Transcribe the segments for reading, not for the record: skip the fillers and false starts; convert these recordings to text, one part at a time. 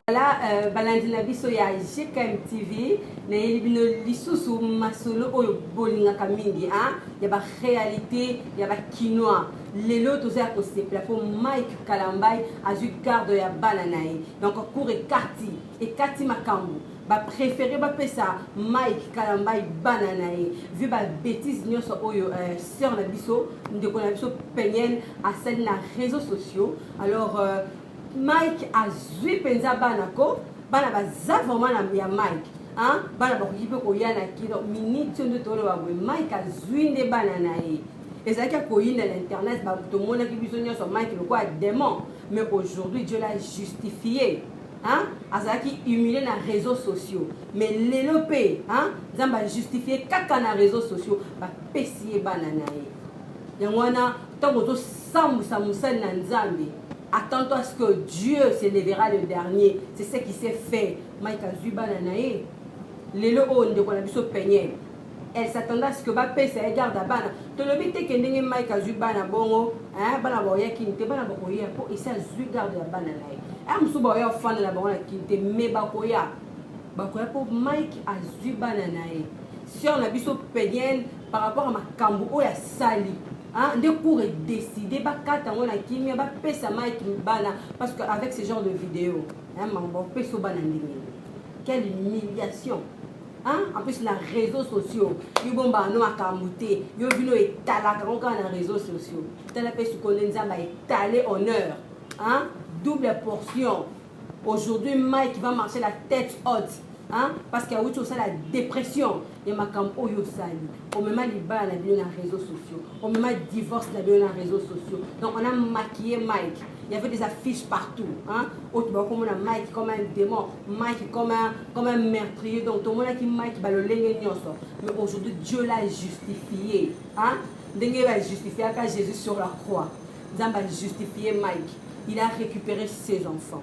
Voilà, balandi na biso ya GKM TV na yelibino lisusu masolo oyo bolingaka mingi ya ba réalité ya ba quinoa lelo toza ko sepla pour Mike Kalambai azu garde ya banana donc cours ekati makambo ba préféré ba pesa Mike Kalambai banana vu ba bêtise nyonso oyo sœur na biso ndeko na biso penyel asali na réseaux sociaux alors Mike a zui penza banako bana baza vraiment na ya Mike bana bakoki pe koyana kilo minute ndo tolo wa Mike a zui nde banana ezaki koyina na internet ba to mona ki biso nyonso Mike le quoi démon mais aujourd'hui Dieu l'a justifié azaki humilié na réseaux sociaux mais lelo pe nzamba justifié kaka na réseaux sociaux ba pesier banana yangwana tango to sambusa musali na nzambe. Attends-toi à ce que Dieu s'élèvera le dernier. C'est ce qui s'est fait. Mike Azui bananae. Lelo on de la biso peigné. Elle s'attendait à ce que Bappé se regarde à bana. Tu le bité que ndenge Mike Azui bana bongo, bana boya kinte bana boya po issa Azui garde la bananae. Musu boya fan la bongo kinte me bakoya. Bakoya po Mike Azui bananae. Si on a biso peigné par rapport à ma kambo oya sali. De cours et décider parce qu'avec ce genre de vidéos quelle humiliation en plus les réseaux sociaux ils vont étaler les réseaux sociaux étaler honneur double portion aujourd'hui Mike va marcher la tête haute parce qu'il y a aussi la dépression et ma camp oyo sali au même liba na bio na réseaux sociaux au même divorce na bio na réseaux sociaux donc on a maquillé Mike il y avait des affiches partout autre comme on a Mike comme un démon Mike comme un meurtrier donc tout le monde qui Mike ba le lenge nyonso mais aujourd'hui Dieu l'a justifié ndenge va justifier à Jésus sur la croix Nzamba justifié Mike il a récupéré ses enfants.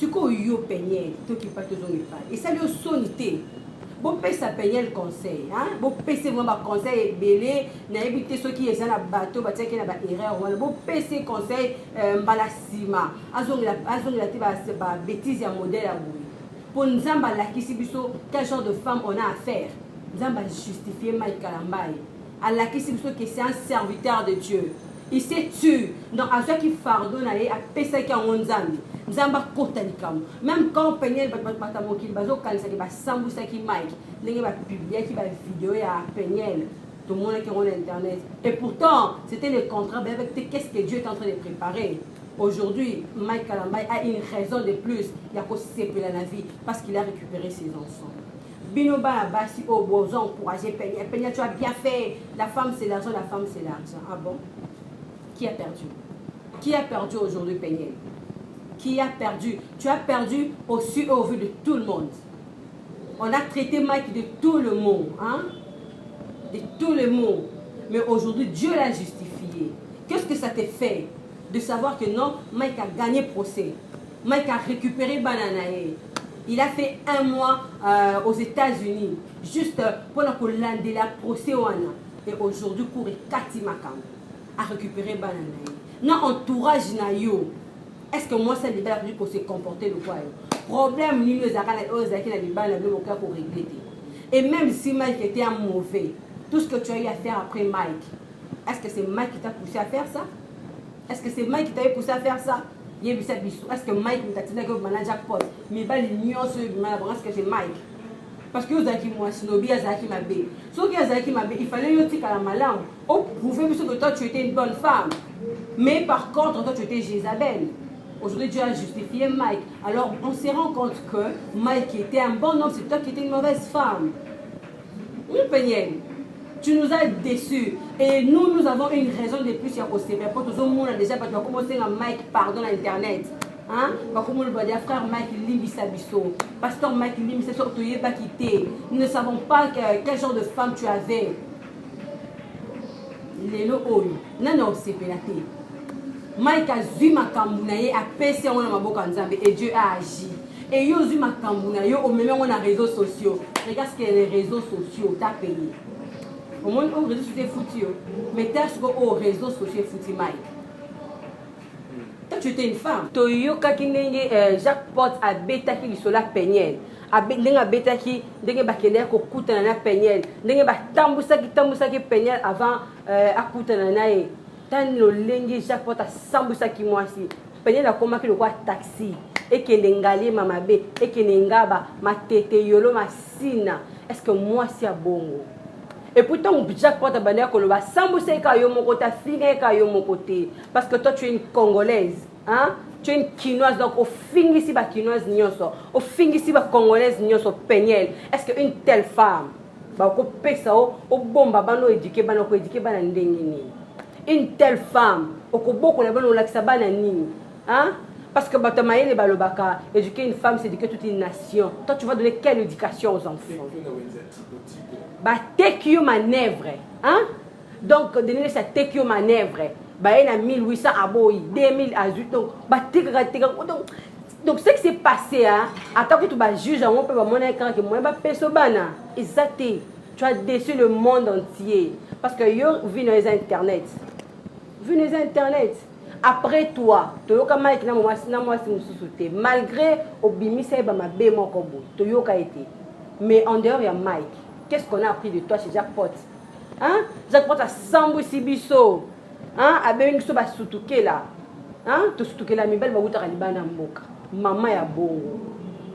Ce qu'on y a payé, tout qui pas toujours pas. Et ça lui a sonité. Bon pèse à payer le conseil, bon pèse vraiment conseil belé, n'a évité ceux qui est dans la bateau, bah tiens qui n'a pas erreur, bon pèse conseil balasima, azong la tiba ba bêtise ya modèle à vous. Pour Nzamba la kisibiso, quel genre de femme on a à faire? Nzamba justifier Mike Kalambai, à la kisibiso qui c'est un serviteur de Dieu. Il s'est tué. Donc, à ceux qui fardonnent, à pèser qui en Nzambi. Nzamba kotalikam. Même quand on peignait le bâtiment qui baso kalisa qui va sambousa qui Mike, les va publier qui va vidéo à peigner tout le monde qui est sur internet. Et pourtant, c'était le contrat avec qu'est-ce que Dieu est en train de préparer. Aujourd'hui, Mike Kalambai a une raison de plus. Il a causé la vie parce qu'il a récupéré ses enfants. Binoba basi au boson encouragé peigner. Peigner, tu as bien fait. La femme c'est l'argent, la femme c'est l'argent. Ah bon? Qui a perdu? Qui a perdu aujourd'hui, Peigné? Qui a perdu? Tu as perdu au su et au vu de tout le monde. On a traité Mike de tout le monde. De tout le monde. Mais aujourd'hui, Dieu l'a justifié. Qu'est-ce que ça t'a fait? De savoir que non, Mike a gagné procès. Mike a récupéré Bananae. Il a fait 1 mois aux États-Unis. Juste pour la procès. Et aujourd'hui, court 4 makam. À récupérer banana. Non entourage na yo. Est-ce que moi ça libère pour se comporter le quoi? Problème ni les arales qui na libère le cas pour régler. Et même si Mike était un mauvais, tout ce que tu as eu à faire après Mike, est-ce que c'est Mike qui t'a poussé à faire ça? Est-ce que c'est Mike qui t'a poussé à faire ça? Est-ce que Mike t'a dit que vous managez jackpot? Mais pas l'union sur est-ce que c'est Mike? Parce que vous avez dit moi, Sinobi Azaki Mabé. Sauf que Azaki Mabé, il fallait y aller à la malade. Oh, prouver que toi tu étais une bonne femme. Mais par contre, toi tu étais Jézabel. Aujourd'hui, Dieu a justifié Mike. Alors, on se rend compte que Mike était un bon homme, c'est toi qui étais une mauvaise femme. Oui, Peigné, tu nous as déçus. Et nous avons une raison de plus. Il y a aussi, pour tout le monde, déjà, parce qu'on a commencé à Mike pardon à Internet. Comme on le voit, frère Mike Limbisabiso, pasteur Mike Limbisabiso, tu n'es pas quitté. Nous ne savons pas quel genre de femme tu avais. Lelo oyo, non, c'est pélaté. Mike a vu ma kambunaye a pécé on a ma boca nzambe et Dieu a agi. Et yo vu ma kambunaye au même on a réseaux sociaux. Regarde ce que les réseaux sociaux t'as payé. Au moins aux réseaux sociaux foutu, mais t'as ce qu'aux réseaux sociaux foutu Mike. Toi, tu étais une femme. Toyoka Kinenge, Jacques Pot a bêta qui sur la peignelle. Ndenge betaki ndenge bakende kokutana na peignelle ndenge batambusaki peignelle avant akutana na ye tan lolenge Jacques Pot asambusaki mwasi peignelle akomaki lokwa taxi ekende ngalier mamabe ekende ngaba matete yolo masina. Est-ce que mwasi a bongo? Et pourtant Jacques Pot abandé koloba sambusaka yo mon côté finga yo mon côté parce que toi tu es une Congolaise, hein? Tu es une Quinoise, donc au fin ici ba Quinoise nyonso, au fin ici ba Congolaise nyonso peignelle. Est-ce qu'une telle femme ba ko pesa o bomba bano éduquer bano ko éduquer bana ndenge ni? Une telle femme o ko boko na bano lakisa bana nini? Hein? Parce que batamaye ba lobaka éduquer une femme c'est éduquer toute une nation. Toi tu vas donner quelle éducation aux enfants? Ba take you manœuvre, hein? Donc donner ça take you manœuvre. Bah, il y a 1800 aboyi, 2000 à 8 donc ce qui s'est passé, hein, attends que tu vas juger, on peut mon écran que moi, exact, tu as déçu le monde entier. Parce que yo vu dans les internet. Après toi, tu as Mike malgré Obimi Seba ma bé mon combo, tu as été. Mais en dehors il y a Mike. Qu'est-ce qu'on a appris de toi chez Jacques Pot? Hein? Jacques Pot a Sambu Sibiso. Hein, abeng so ba sutuke la, hein, to sutuke la mi belle ba wuta kalibana mboka mama ya bongo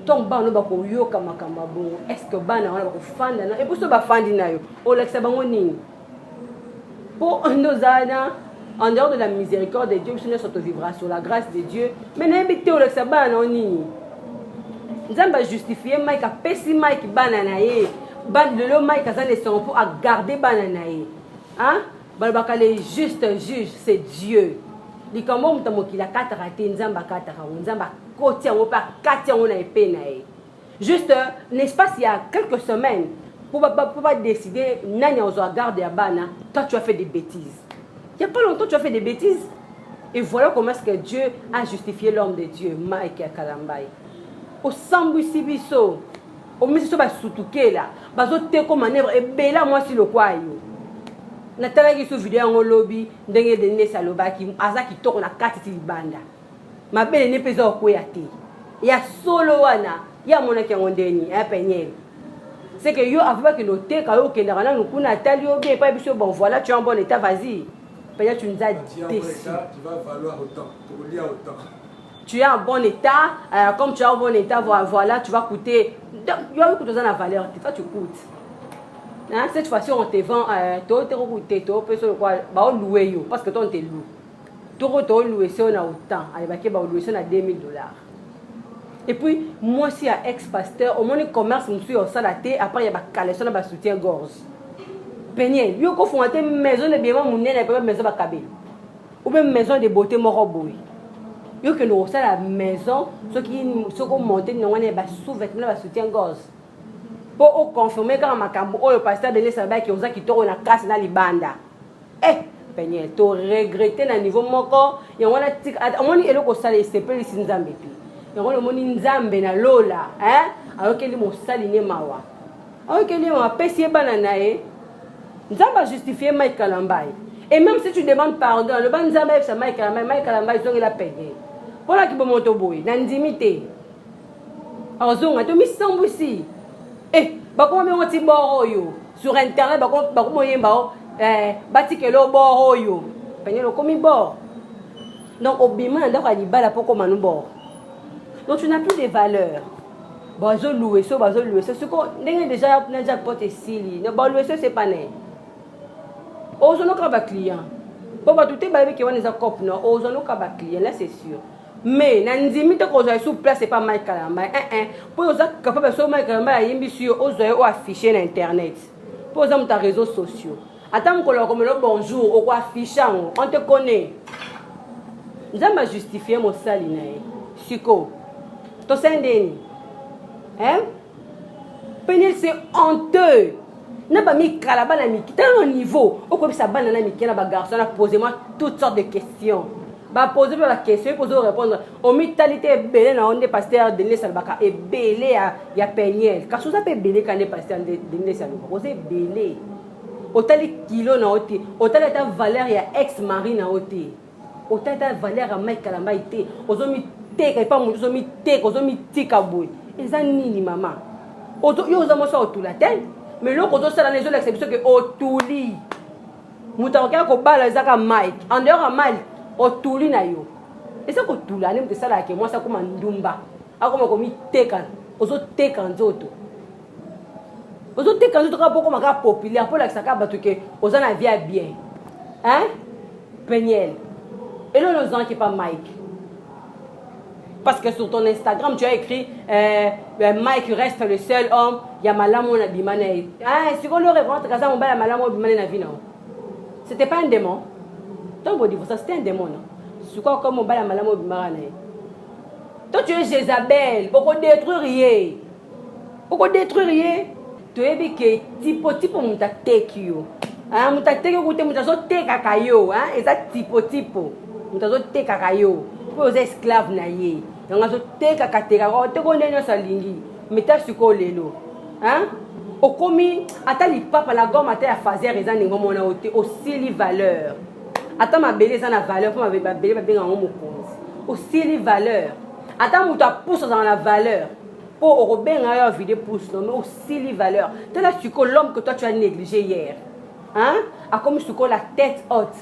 ton ba no ba ko yoka makamba bongo. Est-ce que bana wana ba ko fanda na e pour so ba fandi na yo o leksa bango nini pour nos ana en dehors de la miséricorde de Dieu, Seigneur se vivra sur la grâce de Dieu, mais n'habite o leksa bana nini nzamba justifier Mike a pesi Mike bana na ye ban de lo Mike azan les sont pour à garder bana na ye, hein. Les justes juges, c'est Dieu. Les comment on la cataracté, nzamba katara, nzamba côté on pas katia on a épée. Juste, n'est-ce pas s'il y a quelques semaines pour pas décider nani on doit garder à bana, toi tu as fait des bêtises. Il y a pas longtemps tu as fait des bêtises. Et voilà comment est-ce que Dieu a justifié l'homme de Dieu, Mike Kalambai. Au sambu sibiso, au monsieur ba sutuke là, bazo te comme manœuvre et bela moi si le quoi yo. Natala ki su vidéo en lobby ndenge de nesa lobaki azaki toko na kati libanda mabele ne peza okoyate ya solo wana ya mona ki ngondeni ya penyel c'est que yo avba que noter ka yo kenda kana nkuna tali yo bien pas biso bon voilà tu es en bon état, vas-y peut-être tu nous as déçu, tu vas valoir autant pour lire autant, tu es en bon état, comme tu es en bon état voilà tu vas coûter yo coûte dans la valeur toi tu coûtes. Hein? Cette fois-ci, on te vend, tu peux louer parce que toi, on te loue. Tu peux louer ça on a autant. Tu peux louer ça on a $2000. Et puis, moi, si un ex-pasteur, au moins, le commerce, je suis au salaté, après, il y a un collection de soutien-gorge. Peigné, il y a une maison de bien, une maison de cabine. Ou même une maison de beauté, moroboui. Il y a la maison, ceux qui montent, ils ont un sous-vêtement de soutien-gorge. Pour confirmer quand le pasteur de l'Esabay qui ont quitté la casse dans les bandes. Eh, Peigné, tu regrettes à niveau moko, il y a un elo ko sala isepe li sinzambe pi. Il y a un moni nzambe na lola, hein? Alors que li mo sali ne mawa. Alors que li mo pesi banana e. Nzamba justifier Mike Kalambai. Et même si tu demandes pardon, le ban nzamba c'est Mike Kalambai ils ont la payer. Pour la ki bo moto boy, na ndimité. Azonga to mi sambusi. Eh, bakoma me ngoti boro yo sur internet bakoma yemba batikelo boro yo penyelo komi bord. Donc obima ndaka libala poko manu bord. Donc tu n'as plus de valeur. Bazo louer so ce ko ndenge déjà na Jackpot esili. Ne ba louer c'est pas né. Ozono ka ba client. Bo ba tuté ba ki wana za cop no ozono ka ba client là c'est sûr. Mais nanzimi te ko sous place c'est pas Mike Kalambai pour oza capable so Mike Kalambai yimbi sur ozo o afficher na internet pour oza ta réseaux sociaux attends ko lo comme le bonjour o ko afficher on te connaît nzamba justifier mo sali na siko to sendeni penel c'est honteux n'a pas mis Kalaba na mi kita au niveau o ko bisa bana na mi kena ba garçon a posé moi toutes sortes de questions. Bah poser la question, poser répondre. Au mitalité belé na onde pasteur de l'Esalbaka et belé il y a Peignel. Quand ça peut belé quand les pasteur de l'Esalbaka, poser belé. Autant les kilos na oti, autant la valeur il y a ex-mari na oti. autant ta valeur à Mike Kalamba été ozomi teka et pas mon ozomi teka ozomi tika boy eza nini maman ozo yo ozomo so otula te mais loko ozo sala nezo l'exception que otuli mutaoka ko bala ezaka Mike en dehors à Mike otuli na yo eza ko tula ne mte sala ke moi ça comme ndumba akoma komi teka ozo teka nzoto ozo teka nzoto ka poko maka populaire pour la saka batu ke oza na vie bien hein Peniel et là nos gens qui pas Mike parce que sur ton Instagram tu as écrit Mike reste le seul homme ya malamu na bimane ah si on le rencontre kaza mon bala malamu bimane na vie non c'était pas un démon donc bon divorce c'était un démon non c'est quoi comme mon bala malamu bimane toi tu es Jézabel pour détruire tu es que tipo muta tekio ah muta tekio kote muta so teka kayo ah eza tipo muta so teka kayo pour aux esclaves na ye yanga so teka kateka ko te ko neno salingi meta siko lelo hein okomi ata li papa la gomme ata ya fazer eza ningo mona ote aussi li valeur ata mabele eza na valeur pour mabele babenga ngo mokonzi aussi li valeur ata muta pousse dans la valeur pour obenga yo vide pousse non mais aussi li valeur tel siko l'homme que toi tu as négligé hier hein a comme siko la tête haute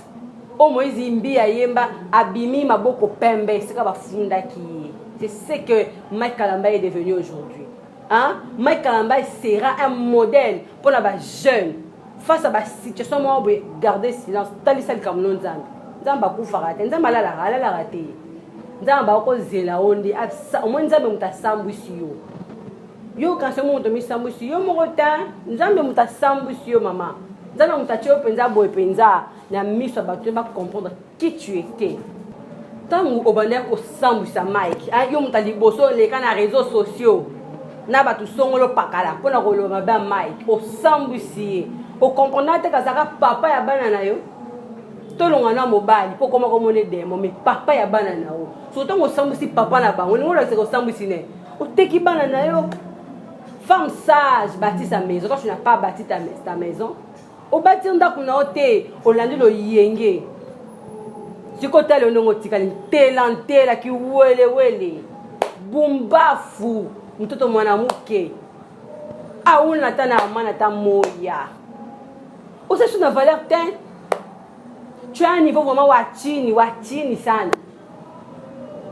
o Moïse Mbia yemba abimi maboko pembe sika bafunda ki c'est ce que Mike Kalamba est devenu aujourd'hui hein Mike Kalamba sera un modèle pour la jeune face à la situation où garder silence talisa le Cameroun nzamba kufara te nzamba la raté nzamba ko zela onde au moins nzamba mutasambusi yo quand ce monde mi sambusi yo mokota nzamba mutasambusi yo maman nzamba mutachio penza boy penza na miso batu ba comprendre qui tu étais tant au banner ko sambusa Mike yo mutaliboso les kana réseaux sociaux na batu songolo pakala pona ko lo ba Mike o sambusi o comprendre que ça papa ya bana na yo to longa na mobali po koma ko mone demo mais papa ya bana na yo surtout ko sambusi papa na bango ngolo se ko sambusi ne o teki bana na yo femme sage bâtit sa maison quand tu n'as pas bâti ta maison au bâtir ndako na ote olandi lo yenge sikota le ndongo tikali telantela ki wele bumbafu mtoto mwanamke auna tana mana ta moya ose sur na valeur ten tu as un niveau vraiment watini sana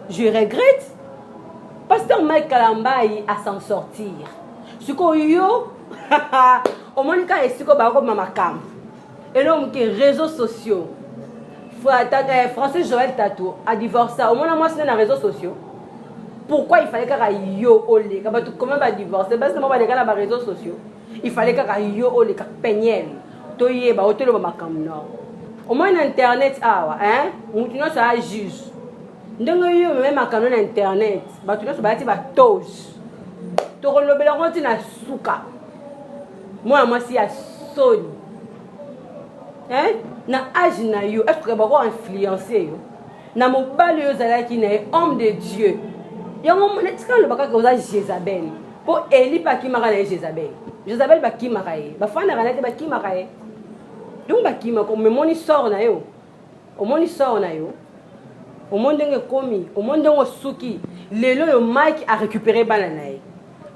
je regrette pasteur Mike Kalamba à s'en sortir siko yo au moins quand est-ce que ba ko mama kam et l'homme qui réseaux sociaux Français Joël Tatou a divorcé au moins moi c'est dans les réseaux sociaux pourquoi il fallait que yo olé comment va divorcer parce que moi les gars dans les réseaux sociaux il fallait que yo olé ka Peniel to yeba hôtel ba makam non au moins internet awa hein mutu no ça juge ndenge yo même makam na internet ba tu no so ba ti ba toge to ko lobela ko ti na suka moi si ya soni hein na âge na yo est-ce que ba ko influencer yo na mobali yo zala ki na homme de Dieu yango mona tika lo baka ko za Jézabel po Eli pa ki maka na Jézabel ba ki maka ye ba fana kana te ba ki maka ye donc ba ki maka mais moni sort na yo o moni sort na yo au monde ngé komi au monde ngo suki lelo yo Mike a récupéré bana na ye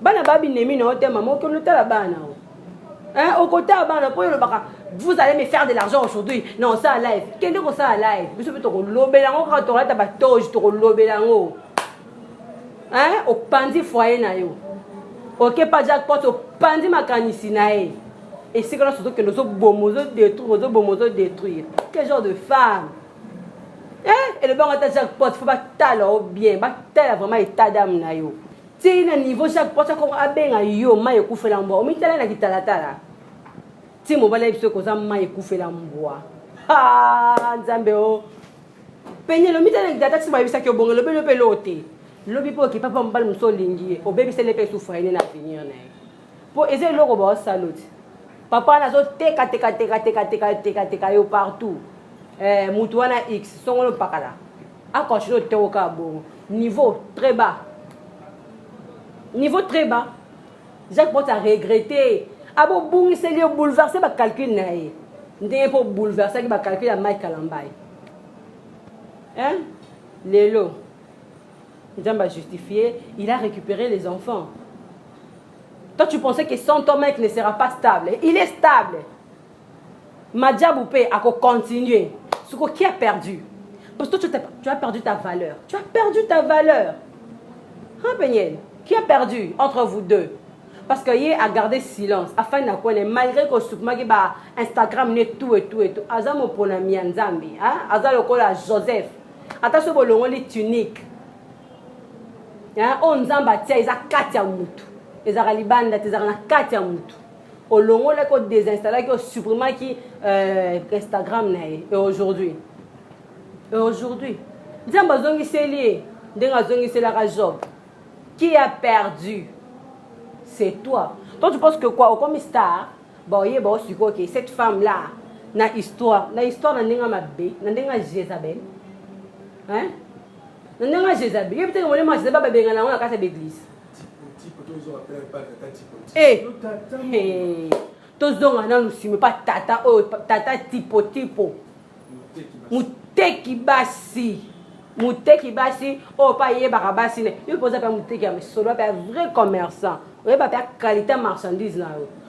bana babi nemi na hotel maman ko lutala bana hein au côté bana po yo baka vous allez me faire de l'argent aujourd'hui non ça live kende ko ça live biso to ko lobela ngo ka to lata ba toge to ko lobela ngo hein au pandi foyer na yo OK pas jackpot au pandi makanisi na ye et c'est que là surtout que nous sommes bomozo détruire quel genre de femme hein et le bon attaque jackpot faut pas talo bien ba tala vraiment état d'âme na yo ti na niveau jackpot ko abenga yo ma ekufela mbo o mitala na kitala ti mo bala biso ko za ma ekufela mbo ah nzambe o penye lo mitala na kitala ti ba bisa ke bongo lo pe lote lobi po ki papa mbal mso lingi o bebi se le pe souffrir na avenir na po eze loko ba salute papa na zo teka yo partout mutu wana X songolo pakala a continuer te oka bon niveau très bas Jacques Pot a regretté abo bungi se li bouleverser ba calcul na ye ndenge po bouleverser ki ba calcul ya Mike Kalamba Hein? Lélo. Nzambe a justifié, il a récupéré les enfants. Toi, tu pensais que son ton mec ne sera pas stable. Il est stable. Madjaboupé a continué. Ce qui a perdu. Parce que tu as perdu ta valeur. Tu as perdu ta valeur. Hein, Peniel? Qui a perdu entre vous deux? Parce qu'il a gardé silence. Afin de connaître, malgré que Instagram n'est tout et tout et tout. Azamo ponami Nzambi. Azalo kola Joseph. Attention, bolongo li tunique. On Nzamba tia, ils a 4 mutu. Ils a libanda, ils a 4 mutu. Au long là qu'on désinstalle, qu'on supprime qui Instagram et aujourd'hui. Et aujourd'hui, Nzamba zongi c'est lié. Denga zongi c'est la Job. Qui a perdu? C'est toi. Toi, tu penses que quoi? Comme star, bon, il y a cette femme-là, na histoire, na n'enga mabé, na n'enga Jézabel. Hein? Na n'enga Jézabel. Il y a peut-être que moi, je sais pas, bébé, on a cassé l'église. Eh, tous donc, on a nous pas tata, oh, tata tipo. Mouteki basi. Mouteki basi, oh, pas yé barabasi. Il pose pas mouteki, mais solo, pas vrai commerçant. Oui, pas qualité marchandise là.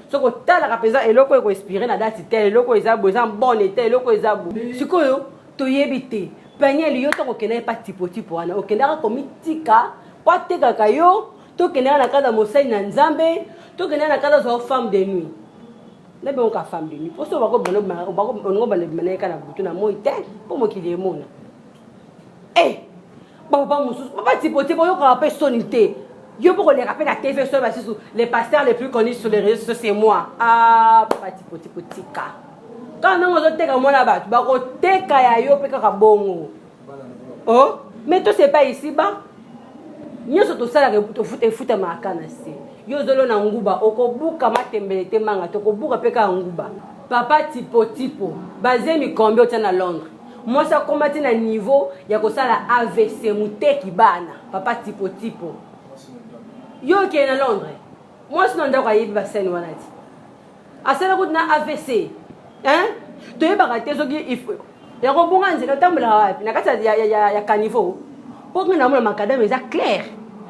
Ce que tu as la rapesa et l'eau qui inspiré na date tel, l'eau qui est besoin bon était, l'eau qui est beau. Ce que tu y éviter. Peigne lui autant qu'on n'est pas tipo ana. OK, n'a comme tika, pas te kakayo, to que n'a la casa mosai na nzambe, to que n'a la casa de femme de nuit. Na be on ka femme de nuit. Pour ça on va on va mener kana butu na moite pour mo ki mona. Eh, papa musu, papa tipo yo ka pas sonité. Yo pour les rappeler la TV sur les pasteurs les plus connus sur les réseaux sociaux, c'est moi. Ah, petit tika. Quand on a teka moi là-bas, tu vas teka ya yo pe ka bongo. Oh, mais toi c'est pas ici bas. Nyo so ça la to foute ma kanasi. Yo zolo na nguba, okobuka matembele te manga, to kobuka pe ka nguba. Papa tipo, basé mi combien au na Londres. Moi ça combattre na niveau ya ko sala AVC muteki bana. Papa tipo. Yo qui est à Londres. Moi, je suis dans le bassin. À ce moment na AVC. Hein? Tu es baraté, il faut. Il y a un bon ange, il y a un caniveau. Pour que nous ayons un macadam, c'est clair.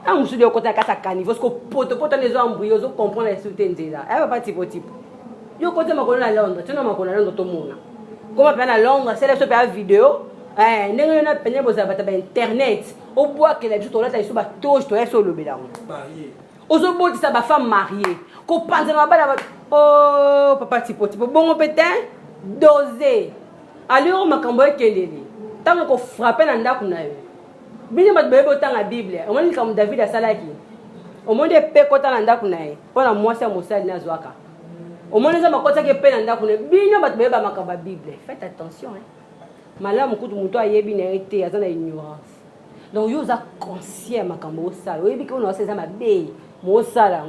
Un monsieur de côté à caniveau, parce que pour les embryos, on comprend les soutiens. Elle va pas type. Yo côté ma à Londres, tu n'as pas à Londres tout le monde. Comment on à Londres, c'est la super vidéo. Nous avons peine pour internet. Au bois que les gens là, ils sont tous sur le bédard. Aux autres, ça va femme mariée. Qu'on pense à ma oh, papa tipo. Bon, peut-être doser. Alors, ma camboye qu'elle tant qu'on frappe dans la kunaï. Bien, ma bébé autant la Bible. On dit comme David à Salaki. Au monde est pécotant dans la kunaï. Pendant moi, c'est mon sel nazouaka. Au monde, ça m'a côté que peine dans la kunaï. Bien, ma bébé ma camboye Bible. Faites attention, hein. Malheureusement, beaucoup de monde a yebi n'était à la ignorance. Donc, vous êtes conscient ma camboye sale. Vous avez qu'on a ces amis bé. Moi sale.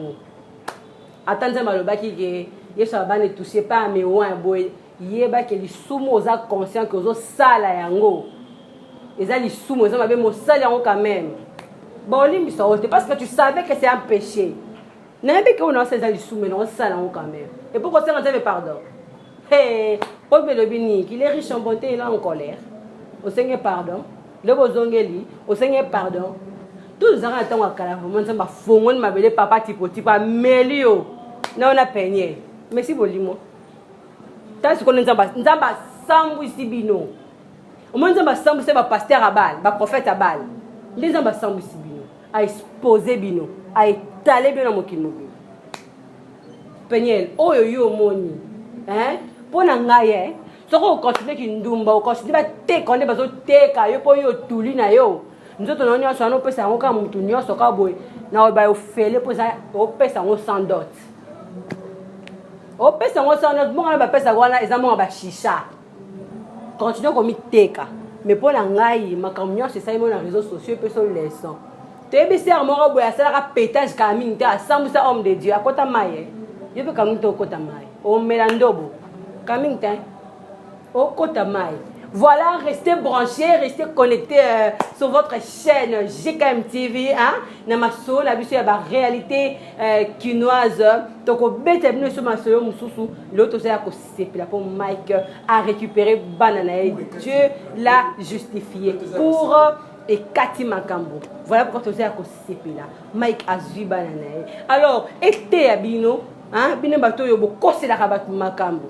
Attendez ma le baki que ye ça va ne toucher pas mais ouin boy. Yeba que les sumo za conscient que zo sala yango. Eza les sumo za mabe mo sala yango quand même. Bon limbi ça parce que tu savais que c'est un péché. N'importe qu'on a ces les sumo non sala yango quand même. Et pourquoi ça on te pardon? Hey, Paul Belobini, qu'il est riche en bonté et là en colère. Au Seigneur pardon. Le bozongeli, au Seigneur pardon. Tous les gens attendent à Calafon, ça m'a fondé ma belle papa tipo Mélio. Non on a peigné. Merci Bolimo. Tant qu'on Nzamba sambu ici bino. Au moins Nzamba sambu c'est ba pasteur à Bal, ba prophète à Bal. Les Nzamba sambu ici bino, a exposé bino, a étalé bien dans mon kimobi. Peigné, oh yo moni. Hein? Pour nangaye, ce qu'on continue qui ndumba, on continue ba te qu'on est bazo te ka yo po yo tuli na yo. Nous autres on y a no pesa on ka mutu nyoso ka boy. Na ba ofele pour ça, o pesa on sans dot. O pesa on sans dot, bon ba pesa wana ezamo ba shisha. Continue comme teka. Mais pour nangaye, makamnyo c'est ça ils na réseaux sociaux pe sur les sons. Tebi ser mo boy ça la pétage kaming ta sambu sa homme de Dieu à kota maye. Yo pe kaming to kota maye. O melandobo. Kaming ta. O kota maye. Voilà, restez branchés, restez connectés sur votre chaîne GKM TV. Namaso, la vie, la réalité quinoise. Donc, au bête, nous sommes à l'autre, c'est pour Mike a récupéré Banana. Dieu l'a justifié pour et Kati Makambo. Voilà pourquoi tu as là. Mike a vu Banana. Alors, été à Bino, Bino Bato Yobo, Kosé la Rabat Makambo.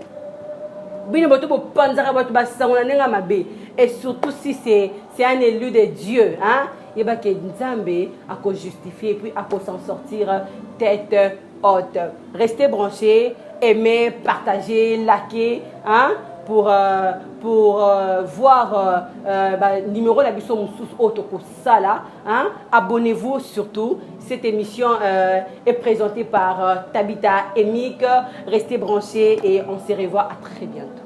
Et surtout si c'est un élu de Dieu, il va que Nzambe a justifier et puis à s'en sortir tête haute. Restez branchés, aimez, partagez, likez, pour voir numéro la mission auto ça là, abonnez-vous surtout. Cette émission est présentée par Tabitha Emik. Restez branchés et on se revoit à très bientôt.